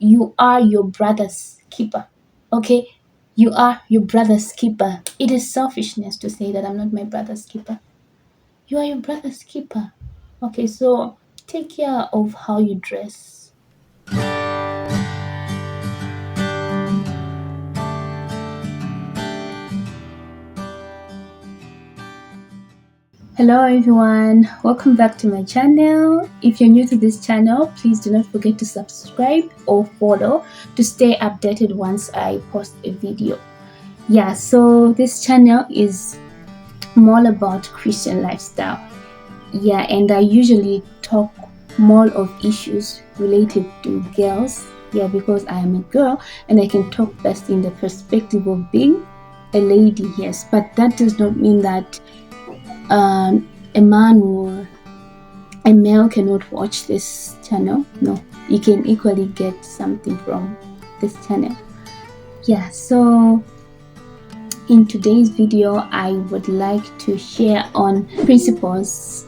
You are your brother's keeper. Okay? You are your brother's keeper. It is selfishness to say that I'm not my brother's keeper. You are your brother's keeper. Okay, so take care of how you dress. Hello everyone, welcome back to my channel. If you're new to this channel, please do not forget to subscribe or follow to stay updated once I post a video. Yeah, so this channel is more about Christian lifestyle. Yeah, and I usually talk more of issues related to girls. Yeah, because I am a girl and I can talk best in the perspective of being a lady, yes. But that does not mean that a man or a male cannot watch this channel. No, you can equally get something from this channel. Yeah, so in today's video I would like to share on principles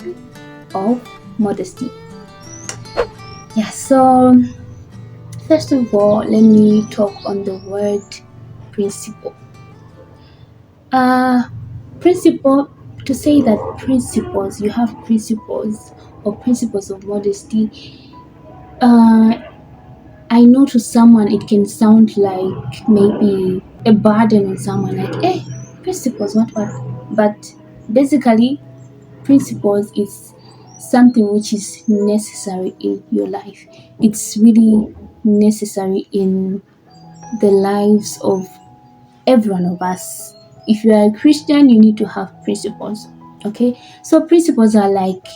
of modesty. Yeah, so first of all, let me talk on the word principle. Principle, to say that principles, you have principles or principles of modesty, I know to someone it can sound like maybe a burden on someone, like, hey, principles, what? But basically, principles is something which is necessary in your life. It's really necessary in the lives of every one of us. If you are a Christian, you need to have principles. Okay, so principles are like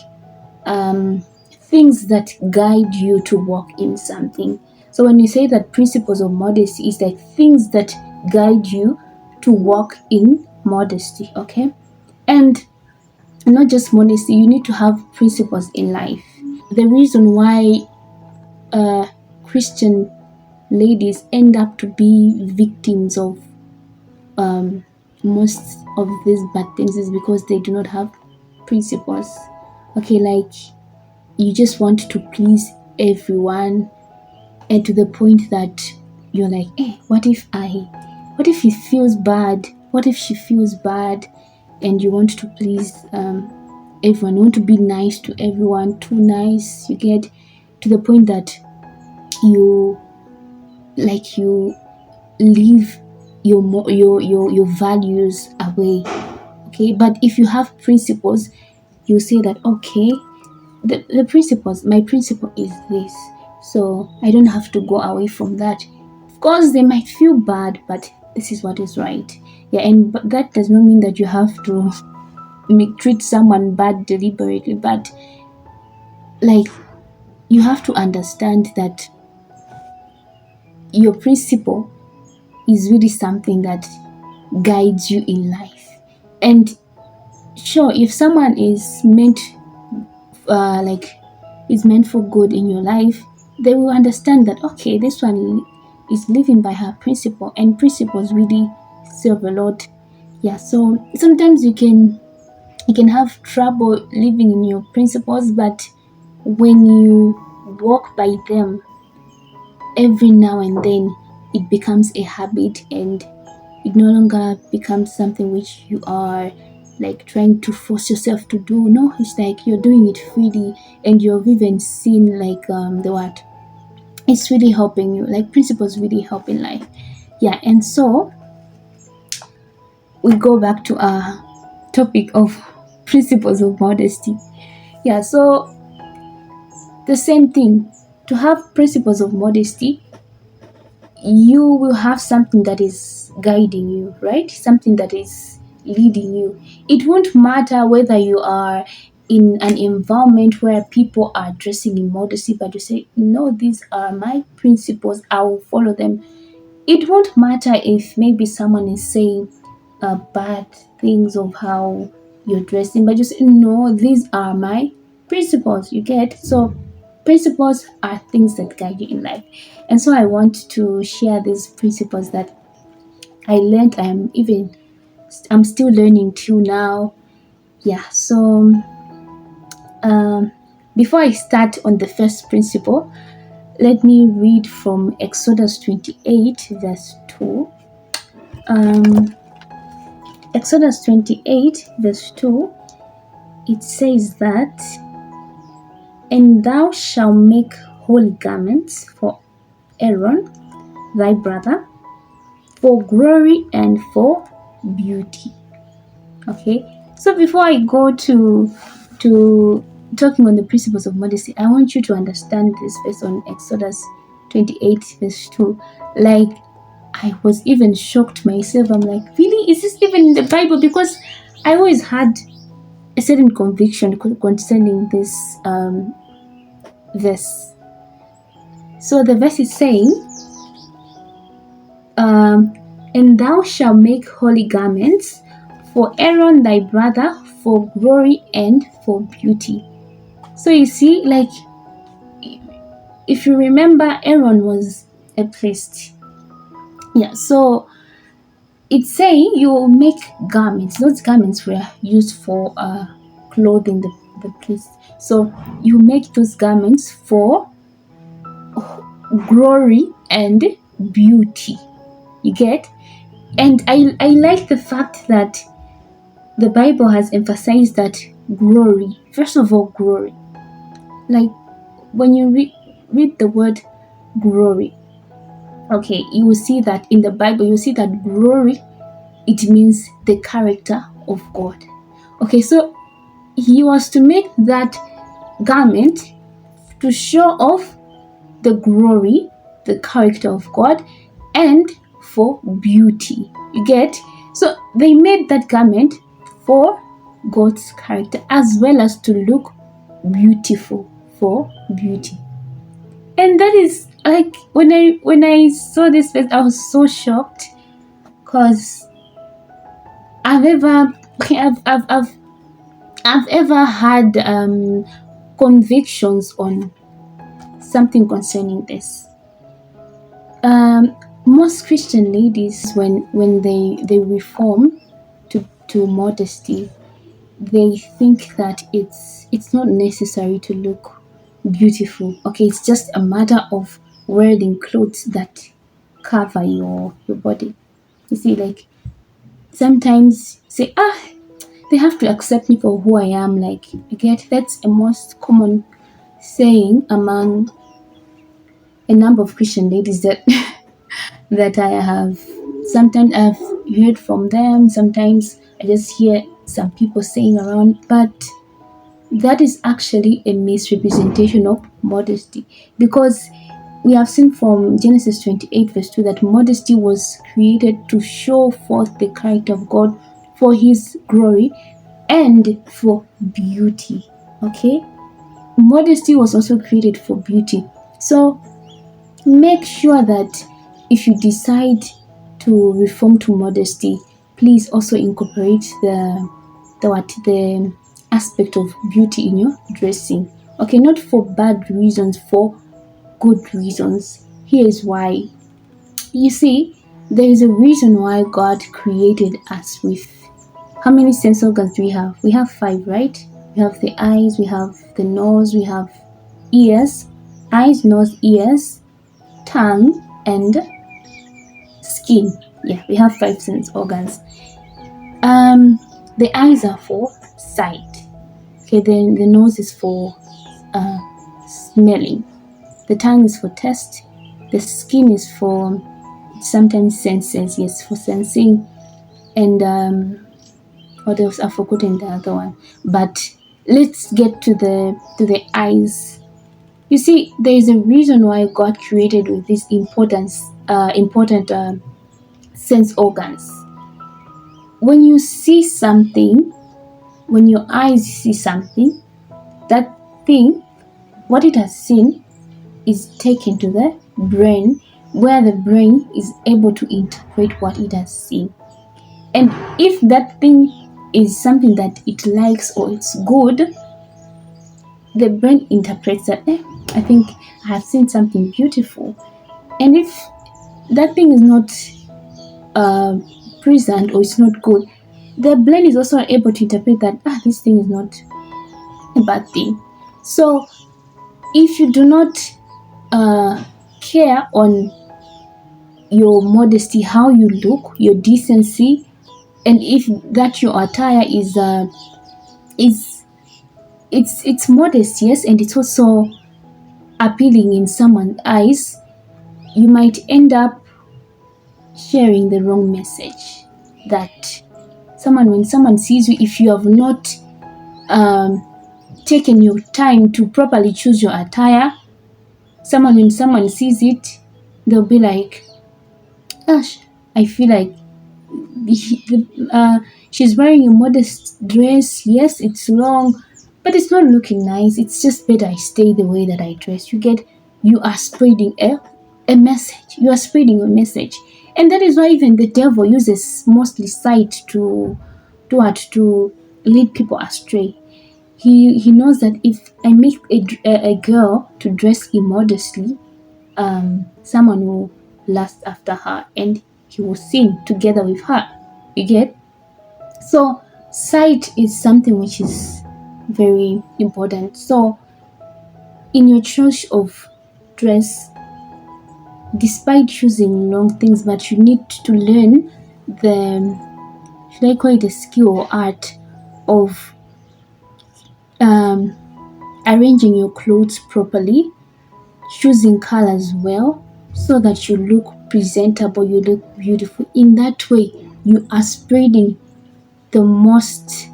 things that guide you to walk in something. So when you say that principles of modesty is like things that guide you to walk in modesty. Okay, and not just modesty, you need to have principles in life. The reason why Christian ladies end up to be victims of most of these bad things is because they do not have principles. Okay, like you just want to please everyone, and to the point that you're like, hey, what if he feels bad? What if she feels bad? And you want to please everyone. You want to be nice to everyone, too nice. You get to the point that you leave your values away. Okay, but if you have principles, you say that, okay, the principles, my principle is this, so I don't have to go away from that. Of course they might feel bad, but this is what is right. Yeah, and but that does not mean that you have to treat someone bad deliberately, but like you have to understand that your principle is really something that guides you in life. And sure, if someone is meant like is meant for good in your life, they will understand that, okay, this one is living by her principle, and principles really serve a lot. Yeah, so sometimes you can have trouble living in your principles, but when you walk by them every now and then, it becomes a habit, and it no longer becomes something which you are like trying to force yourself to do. No, it's like you're doing it freely, and you've even seen like the what it's really helping you, like principles really help in life. Yeah, and so we go back to our topic of principles of modesty. Yeah, so the same thing, to have principles of modesty, you will have something that is guiding you, right? Something that is leading you. It won't matter whether you are in an environment where people are dressing in modesty, but you say, no, these are my principles, I will follow them. It won't matter if maybe someone is saying bad things of how you're dressing, but you say, no, these are my principles. You get? So principles are things that guide you in life. And so I want to share these principles that I learned. I'm still learning till now. Yeah, so before I start on the first principle, Let me read from Exodus 28, verse 2. Um, Exodus 28, verse 2, it says that, "And thou shalt make holy garments for Aaron, thy brother, for glory and for beauty." Okay, so before I go to talking on the principles of modesty, I want you to understand this based on Exodus 28, verse 2. Like, I was even shocked myself. I'm like, really? Is this even in the Bible? Because I always had a certain conviction concerning this verse. So the verse is saying, "And thou shalt make holy garments for Aaron thy brother, for glory and for beauty." So you see, like, if you remember, Aaron was a priest. Yeah, so it's saying you will make garments. Those garments were used for clothing the priest. So you make those garments for glory and beauty. You get? And I like the fact that the Bible has emphasized that glory. First of all, glory. Like, when you read the word glory, okay, you will see that in the Bible, you see that glory, it means the character of God. Okay, so he was to make that garment to show off the glory, the character of God, and for beauty. You get? So they made that garment for God's character, as well as to look beautiful, for beauty. And that is, like, when I saw this face, I was so shocked, because I've ever had convictions on something concerning this. Most Christian ladies, when they reform to modesty, they think that it's not necessary to look beautiful. Okay, it's just a matter of wearing clothes that cover your body. You see, like, sometimes say, they have to accept me for who I am. Like, you get? That's a most common saying among a number of Christian ladies that that I have. Sometimes I've heard from them. Sometimes I just hear some people saying around, but that is actually a misrepresentation of modesty, because we have seen from Genesis 28, verse 2, that modesty was created to show forth the character of God for His glory and for beauty. Okay? Modesty was also created for beauty. So make sure that if you decide to reform to modesty, please also incorporate the aspect of beauty in your dressing. Okay, not for bad reasons, for good reasons. Here is why. You see, there is a reason why God created us with. How many sense organs do we have? We have 5, right? We have the eyes, we have the nose, we have ears, eyes, nose, ears, tongue, and skin. Yeah, we have 5 sense organs. The eyes are for sight. Okay, then the nose is for smelling. The tongue is for taste. The skin is for sometimes senses. Yes, for sensing. And what else? I've forgotten the other one. But let's get to the eyes. You see, there is a reason why God created with these important sense organs. When you see something, when your eyes see something, that thing, what it has seen, is taken to the brain, where the brain is able to interpret what it has seen. And if that thing is something that it likes or it's good, the brain interprets that, I think I have seen something beautiful. And if that thing is not present or it's not good, the brain is also able to interpret that, this thing is not a bad thing. So if you do not uh, care on your modesty, how you look, your decency, and if that your attire is it's modest, yes, and it's also appealing in someone's eyes, you might end up sharing the wrong message. That someone, when someone sees you, if you have not um, taken your time to properly choose your attire, someone, when someone sees it, they'll be like, gosh, I feel like she's wearing a modest dress. Yes, it's long, but it's not looking nice. It's just better I stay the way that I dress. You get, you are spreading a message. You are spreading a message, and that is why even the devil uses mostly sight to what, to lead people astray. He knows that if I make a girl to dress immodestly, someone will lust after her and he will sin together with her. You get? So, sight is something which is very important. So, in your choice of dress, despite choosing long things, but you need to learn the, should I call it a skill or art of um, arranging your clothes properly, choosing colors well, so that you look presentable, you look beautiful. In that way, you are spreading the most,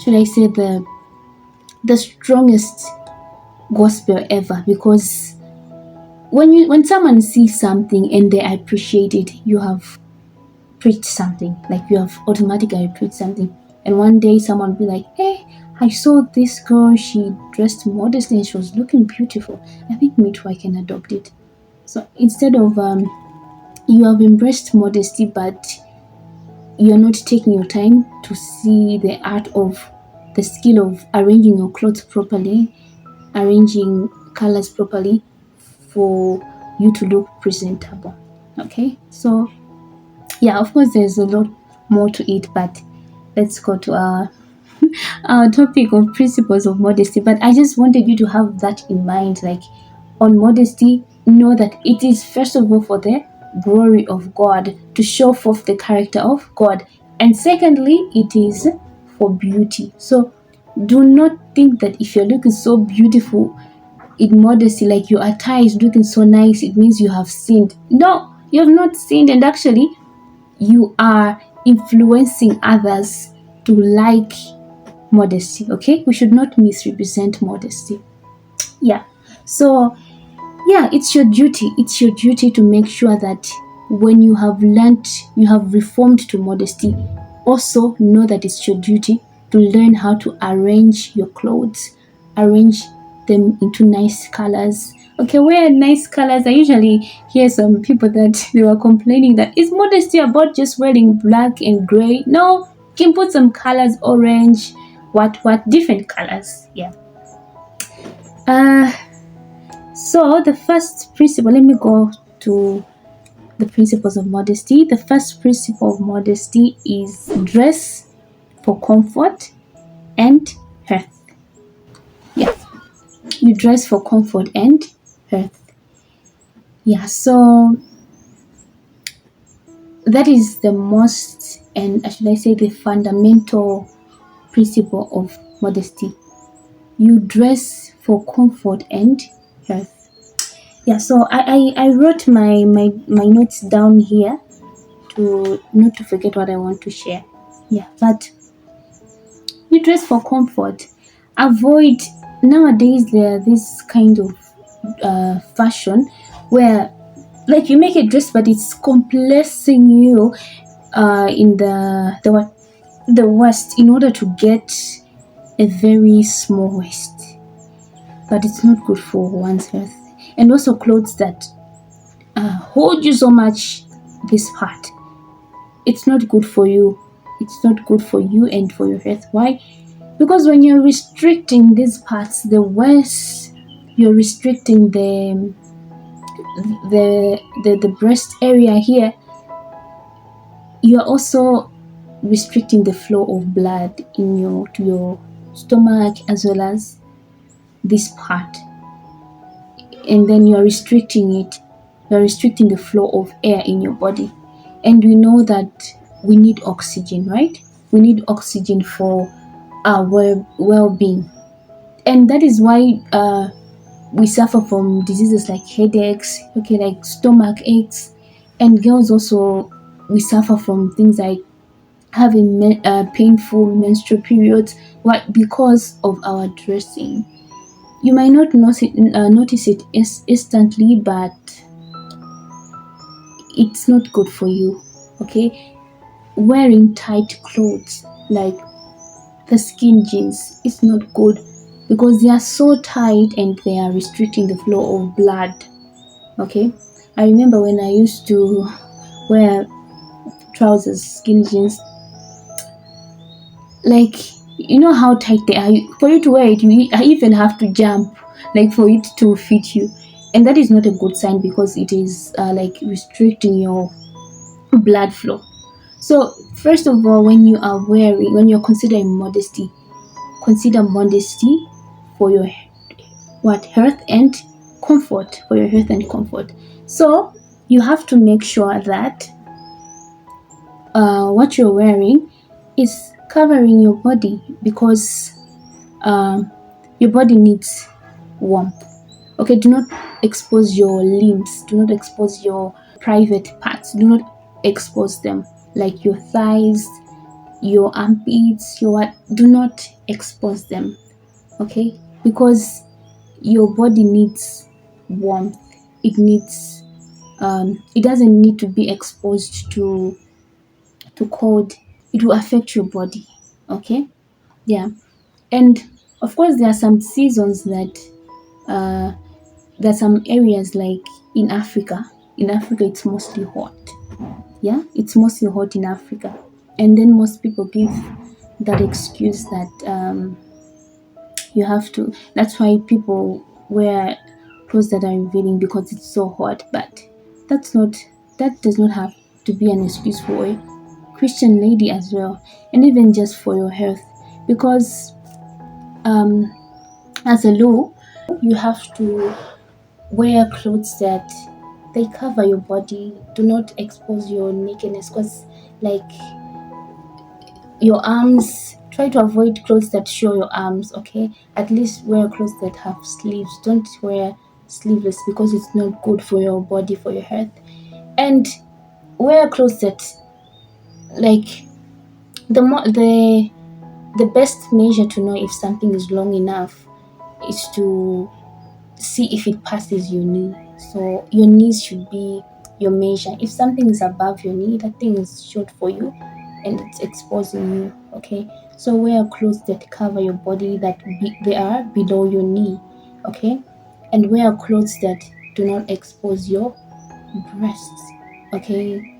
should I say, the strongest gospel ever, because when someone sees something and they appreciate it, you have preached something, like you have automatically preached something. And one day someone will be like, hey, I saw this girl, she dressed modestly and she was looking beautiful, I think me too, I can adopt it. So instead of you have embraced modesty, but you're not taking your time to see the art of, the skill of arranging your clothes properly, arranging colors properly for you to look presentable. Okay, so yeah, of course, there's a lot more to it, but let's go to our topic of principles of modesty. But I just wanted you to have that in mind, like on modesty, know that it is first of all for the glory of God, to show forth the character of God, and secondly, it is for beauty. So do not think that if you're looking so beautiful in modesty, like your attire is looking so nice, it means you have sinned. No, you have not sinned, and actually you are influencing others to like modesty. Okay, we should not misrepresent modesty. Yeah, so yeah, it's your duty, it's your duty to make sure that when you have learned, you have reformed to modesty, also know that it's your duty to learn how to arrange your clothes, arrange them into nice colors. Okay, wear nice colors. I usually hear some people that they were complaining that is modesty about just wearing black and gray. No, you can put some colors, orange, what different colors. Yeah. uh so the first principle, let me go to the principles of modesty. The first principle of modesty is dress for comfort and health. Yeah, you dress for comfort and health. Yeah, so that is the most, and should I say, the fundamental principle of modesty. You dress for comfort and health. Yeah, so I wrote my notes down here to not to forget what I want to share. Yeah, but you dress for comfort. Avoid, nowadays there are this kind of fashion where, like, you make a dress but it's complacing you in the waist in order to get a very small waist, but it's not good for one's health. And also clothes that hold you so much, this part, it's not good for you. It's not good for you and for your health. Why? Because when you're restricting these parts, the waist, you're restricting the breast area here, you're also restricting the flow of blood in your to your stomach, as well as this part. and then you're restricting it. You're restricting the flow of air in your body. And we know that we need oxygen, right? We need oxygen for our well-being. And that is why we suffer from diseases like headaches, okay, like stomach aches. And girls also, we suffer from things like having painful menstrual periods. Why? Because of our dressing. You might not notice it instantly, but it's not good for you. Okay, wearing tight clothes like the skin jeans is not good because they are so tight and they are restricting the flow of blood. Okay, I remember when I used to wear trousers, skin jeans, like, you know how tight they are. For you to wear it, I even have to jump, like, for it to fit you, and that is not a good sign because it is like restricting your blood flow. So first of all, when you're considering modesty, consider modesty for your what health and comfort, for your health and comfort. So you have to make sure that what you're wearing is covering your body because um, your body needs warmth. Okay, do not expose your limbs, do not expose your private parts, do not expose them, like your thighs, your armpits, your what, do not expose them. Okay, because your body needs warmth. It needs it doesn't need to be exposed to cold. It will affect your body. Okay, yeah. And of course there are some seasons that uh there are some areas like in Africa. In Africa it's mostly hot. Yeah, it's mostly hot in Africa. And then most people give that excuse that you have to, that's why people wear clothes that are revealing because it's so hot. But that's not, that does not have to be an excuse for a Christian lady as well, and even just for your health. Because um as a law, you have to wear clothes that they cover your body, do not expose your nakedness, because like your arms, try to avoid clothes that show your arms. Okay, at least wear clothes that have sleeves. Don't wear sleeveless because it's not good for your body, for your health. And wear clothes that, like, the best measure to know if something is long enough is to see if it passes your knee. So your knees should be your measure. If something is above your knee, that thing is short for you and it's exposing you. Okay, so wear clothes that cover your body, that they are below your knee. Okay, and wear clothes that do not expose your breasts. Okay,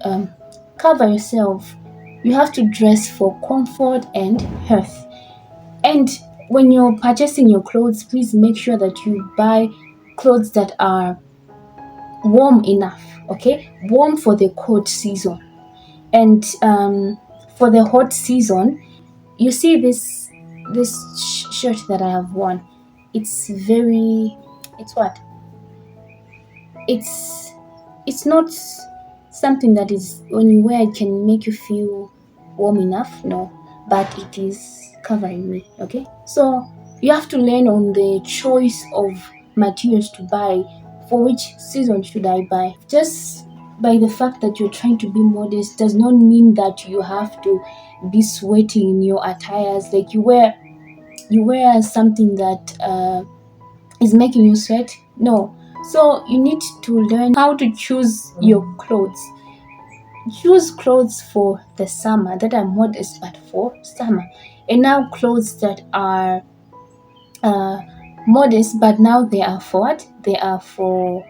cover yourself. You have to dress for comfort and health. And when you're purchasing your clothes, please make sure that you buy clothes that are warm enough. Okay, warm for the cold season. And for the hot season, you see this shirt that I have worn. It's very, it's what, it's it's not something that is, when you wear it, can make you feel warm enough. No, but it is covering me. Okay, so you have to learn on the choice of materials to buy. For which season should I buy? Just by the fact that you're trying to be modest does not mean that you have to be sweating in your attires. Like, you wear something that is making you sweat. No. So you need to learn how to choose your clothes. Choose clothes for the summer that are modest but for summer, and now clothes that are uh, modest but now they are for what? They are for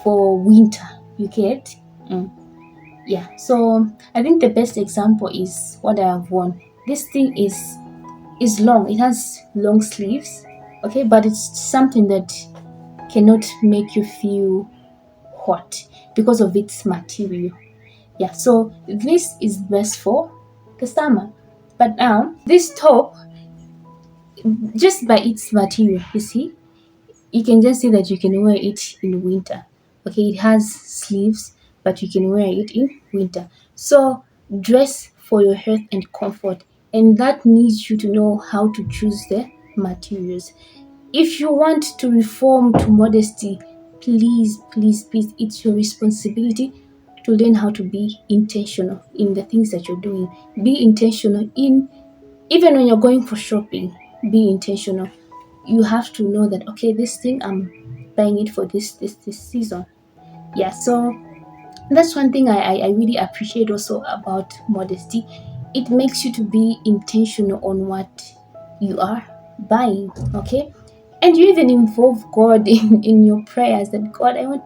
winter. You get? Mm. Yeah. So I think the best example is what I have worn. This thing is long. It has long sleeves. Okay, but it's something that cannot make you feel hot because of its material. Yeah, so this is best for the summer. But now this top, just by its material, you see, You can just say that you can wear it in winter. Okay, it has sleeves, but you can wear it in winter. So dress for your health and comfort, and that needs you to know how to choose the materials. If you want to reform to modesty, please, please, please, it's your responsibility to learn how to be intentional in the things that you're doing. Be intentional in, even when you're going for shopping, be intentional. You have to know that, okay, this thing I'm buying it for this season. Yeah, so that's one thing I really appreciate also about modesty. It makes you to be intentional on what you are buying. Okay, and you even involve God in your prayers, that God, I want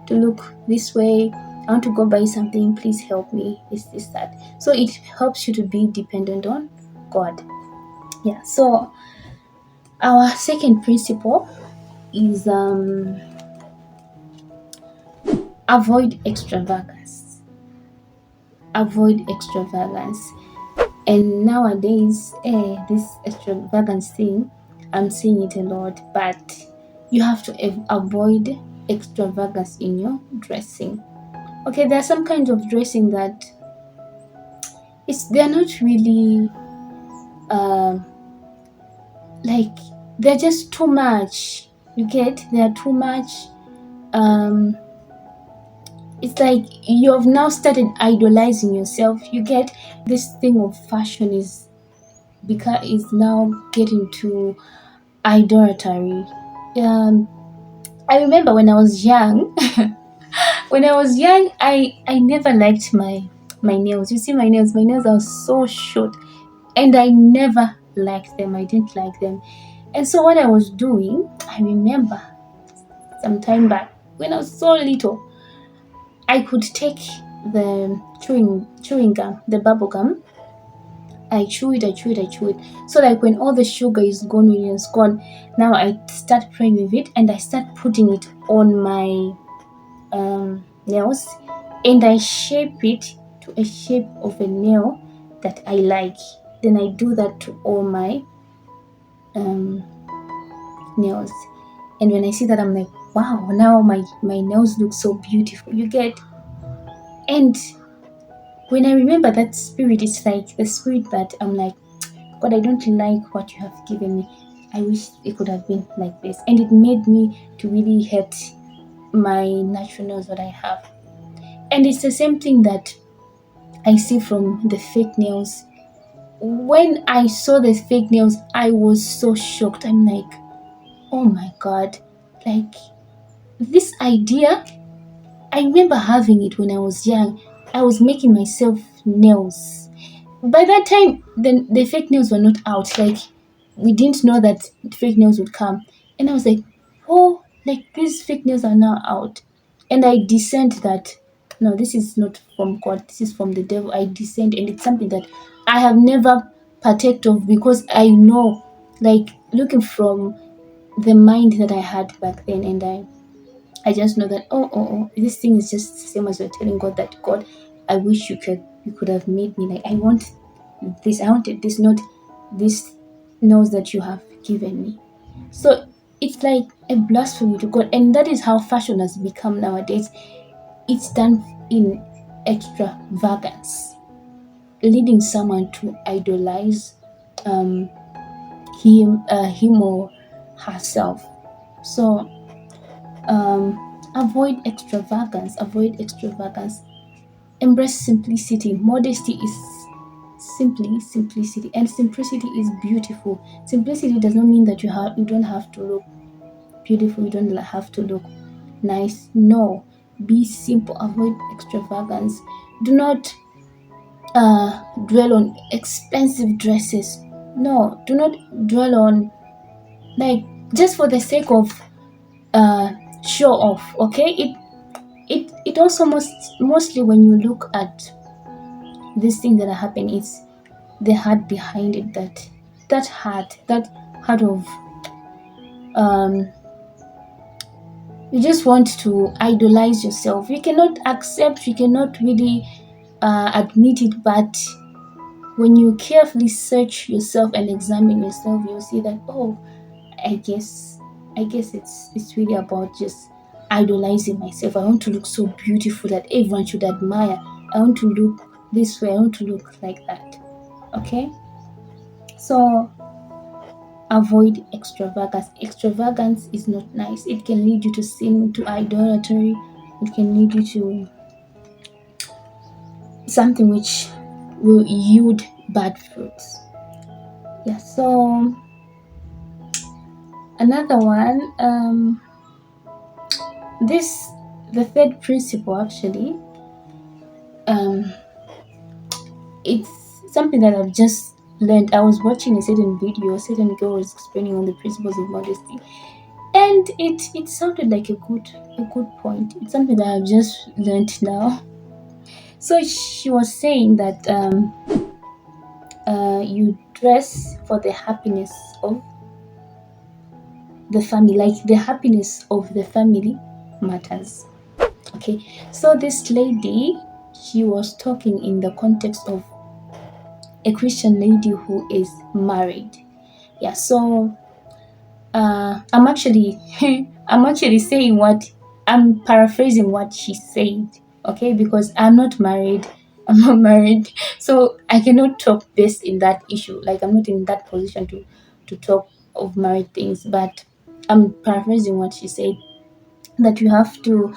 to look this way, I want to go buy something, please help me, this that. So it helps you to be dependent on God. Yeah, so our second principle is avoid extravagance. Avoid extravagance. And nowadays, this extravagance thing, I'm seeing it a lot, but you have to avoid extravagance in your dressing. Okay, there are some kinds of dressing that they're not really um like, they're just too much. You get, they're too much. Um it's like you have now started idolizing yourself. You get, this thing of fashion is now getting to idolatry. Um, I remember when I was young, when I was young, I never liked my nails. You see, my nails are so short, and I never liked them. I didn't like them, and so what I was doing, I remember some time back when I was so little, I could take the chewing gum, the bubble gum. I chew it, I chew it, I chew it. So like when all the sugar is gone, when it's gone, now I start playing with it and I start putting it on my nails, and I shape it to a shape of a nail that I like. Then I do that to all my um, nails. And when I see that, I'm like, wow, now my nails look so beautiful. You get, and when I remember that spirit, it's like the spirit that I'm like, God, I don't like what you have given me. I wish it could have been like this. And it made me to really hate my natural nails that I have. And it's the same thing that I see from the fake nails. When I saw the fake nails, I was so shocked. I'm like, oh my God, like this idea, I remember having it when I was young. I was making myself nails. By that time, the fake nails were not out. Like, we didn't know that fake nails would come. And I was like, oh, like these fake nails are now out. And I discerned that, no, this is not from God, this is from the devil. I discerned, and it's something that I have never partaked of, because I know, like, looking from the mind that I had back then, and I just know that, oh, this thing is just the same as you're telling God that, God, I wish you could have made me, like, I want this, I wanted this, not this nose that you have given me. So it's like a blasphemy to God, and that is how fashion has become nowadays. It's done in extravagance, leading someone to idolize um, him or herself. So avoid extravagance. Avoid extravagance. Embrace simplicity. Modesty is simplicity, and simplicity is beautiful. Simplicity does not mean that you don't have to look beautiful, you don't have to look nice. No, be simple. Avoid extravagance. Do not dwell on expensive dresses. No, do not dwell on, like, just for the sake of show off. Okay, it also mostly, when you look at this thing that are happening, it's the heart behind it, that heart of um you just want to idolize yourself. You cannot accept, you cannot really admit it, but when you carefully search yourself and examine yourself, you'll see that, oh, I guess I guess it's really about just idolizing myself. I want to look so beautiful that everyone should admire. I want to look this way. I want to look like that. Okay? So avoid extravagance. Extravagance is not nice. It can lead you to sin, to idolatry. It can lead you to something which will yield bad fruits. Yeah, so another one, this the third principle actually, um, it's something that I've just learned. I was watching a certain video, a certain girl was explaining on the principles of modesty, and it sounded like a good point. It's something that I've just learned now. So she was saying that you dress for the happiness of the family, like the happiness of the family matters. Okay, so this lady, she was talking in the context of a Christian lady who is married. Yeah, so I'm actually I'm actually saying what I'm paraphrasing what she said, okay, because I'm not married. I'm not married, so I cannot talk based in that issue. Like I'm not in that position to talk of married things, but I'm paraphrasing what she said, that you have to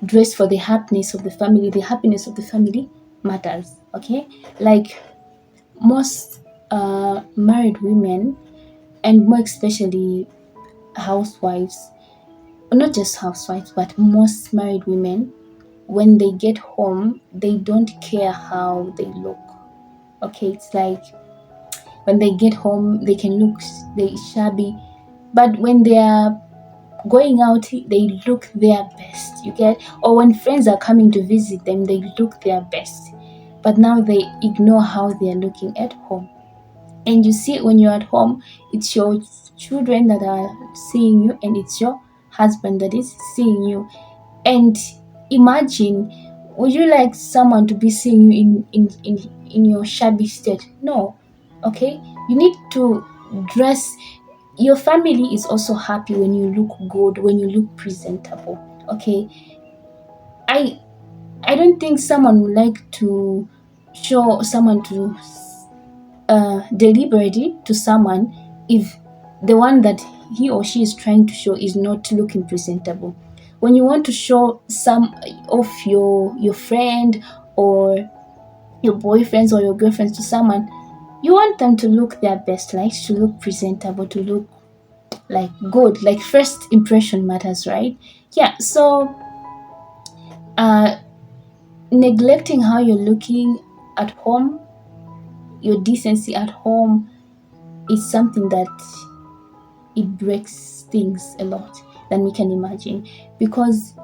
dress for the happiness of the family. The happiness of the family matters, okay? Like most married women, and more especially housewives, not just housewives, but most married women, when they get home, they don't care how they look. Okay, it's like when they get home, they can look they shabby, but when they are going out, they look their best. You get, or when friends are coming to visit them, they look their best. But now they ignore how they are looking at home. And you see, when you're at home, it's your children that are seeing you, and it's your husband that is seeing you. And imagine, would you like someone to be seeing you in your shabby state? No. Okay, you need to dress. Your family is also happy when you look good, when you look presentable. Okay, i I don't think someone would like to show someone to deliberately to someone if the one that he or she is trying to show is not looking presentable. When you want to show some of your friend or your boyfriends or your girlfriends to someone, you want them to look their best, like to look presentable, to look like good, like first impression matters, right? Yeah, so uh neglecting how you're looking at home, your decency at home, is something that it breaks things a lot than we can imagine, because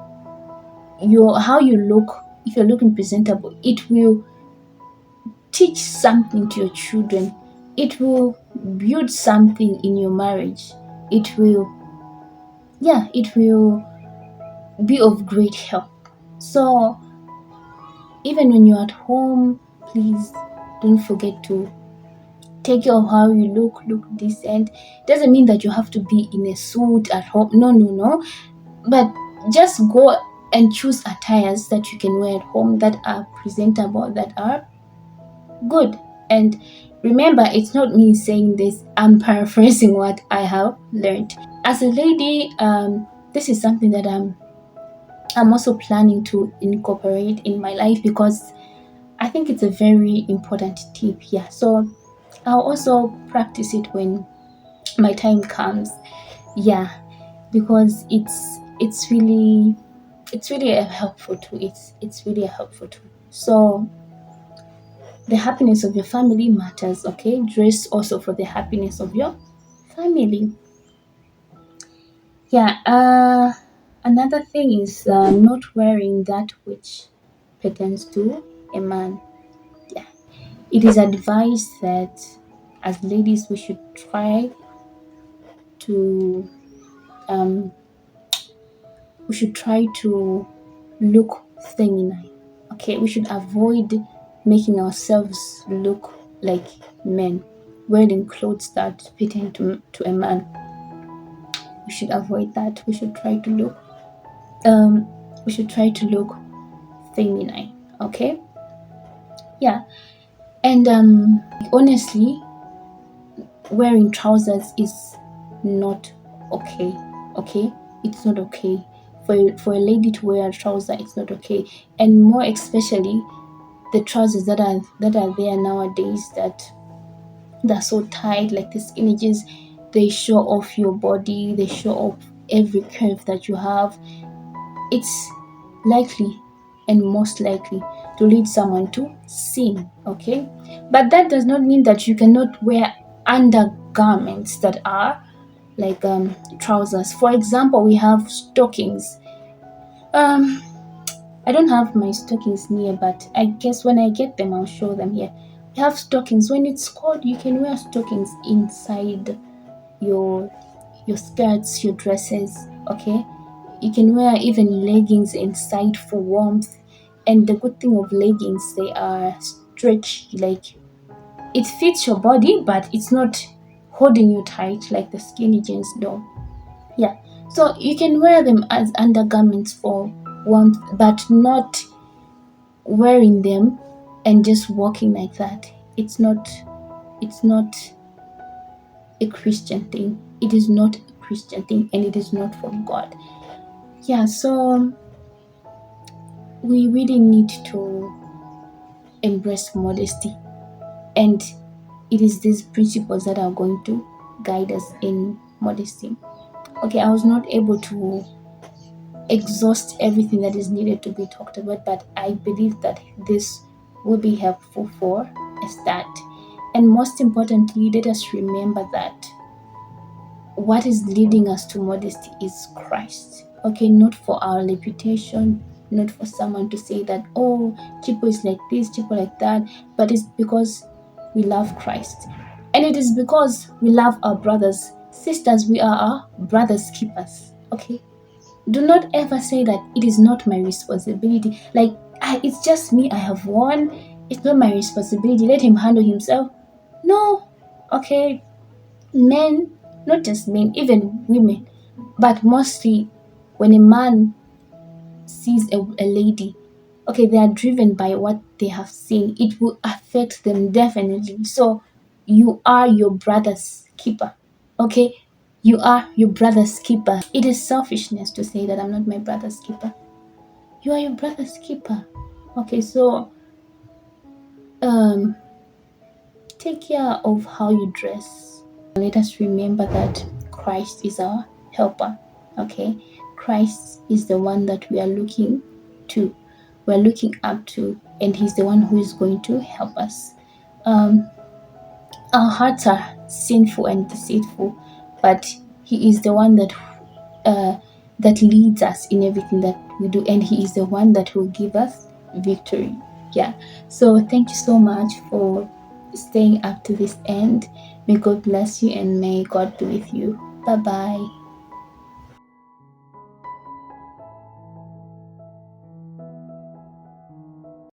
your how you look, if you're looking presentable, it will teach something to your children, it will build something in your marriage, it will, yeah, it will be of great help. So even when you're at home, please don't forget to take care of how you look decent. Doesn't mean that you have to be in a suit at home, no, but just go and choose attires that you can wear at home, that are presentable, that are good. And remember, it's not me saying this, I'm paraphrasing what I have learned as a lady. This is something that I'm also planning to incorporate in my life, because I think it's a very important tip. Yeah, so I'll also practice it when my time comes. Yeah, because it's really a helpful tool. It's really a helpful tool. So the happiness of your family matters. Okay, dress also for the happiness of your family. Yeah. Another thing is not wearing that which pertains to a man. Yeah, it is advised that as ladies we should try to um we should try to look feminine. Okay, we should avoid making ourselves look like men, wearing clothes that pertain to a man. we should avoid that. Um we should try to look feminine. Okay. Yeah. And honestly, wearing trousers is not okay. Okay, it's not okay for a lady to wear a trouser. It's not okay, and more especially the trousers that are there nowadays, that they're so tight, like the skinny jeans. They show off your body, they show off every curve that you have. It's likely and most likely to lead someone to sin. Okay, but that does not mean that you cannot wear undergarments that are like trousers. For example, we have stockings. um I don't have my stockings near, but I guess when I get them, I'll show them here. We have stockings. When it's cold, you can wear stockings inside your your skirts, your dresses. Okay, you can wear even leggings inside for warmth. And the good thing of leggings, they are stretchy. Like, it fits your body, but it's not holding you tight like the skinny jeans do. Yeah. So you can wear them as undergarments for warmth, but not wearing them and just walking like that. It's not a Christian thing. It is not a Christian thing, and it is not from God. Yeah, so we really need to embrace modesty, and it is these principles that are going to guide us in modesty. Okay, I was not able to exhaust everything that is needed to be talked about, but I believe that this will be helpful for a start. And most importantly, let us remember that what is leading us to modesty is Christ. Okay, not for our reputation, not for someone to say that, oh, Chipo is like this, Chipo like that, but it's because we love Christ. And it is because we love our brothers. Sisters, we are our brothers' keepers. Okay, do not ever say that it is not my responsibility. Like, it's just me, I have won. It's not my responsibility. Let him handle himself. No. Okay, men, not just men, even women, but mostly when a man sees a lady, okay, they are driven by what they have seen. It will affect them definitely. So you are your brother's keeper. Okay, you are your brother's keeper. It is selfishness to say that I'm not my brother's keeper. You are your brother's keeper. Okay, so um take care of how you dress. Let us remember that Christ is our helper. Okay, Christ is the one that we are looking to, we're looking up to, and he's the one who is going to help us. um our hearts are sinful and deceitful, but he is the one uh, that leads us in everything that we do, and he is the one that will give us victory. Yeah. So thank you so much for staying up to this end. May God bless you, and may God be with you. Bye bye.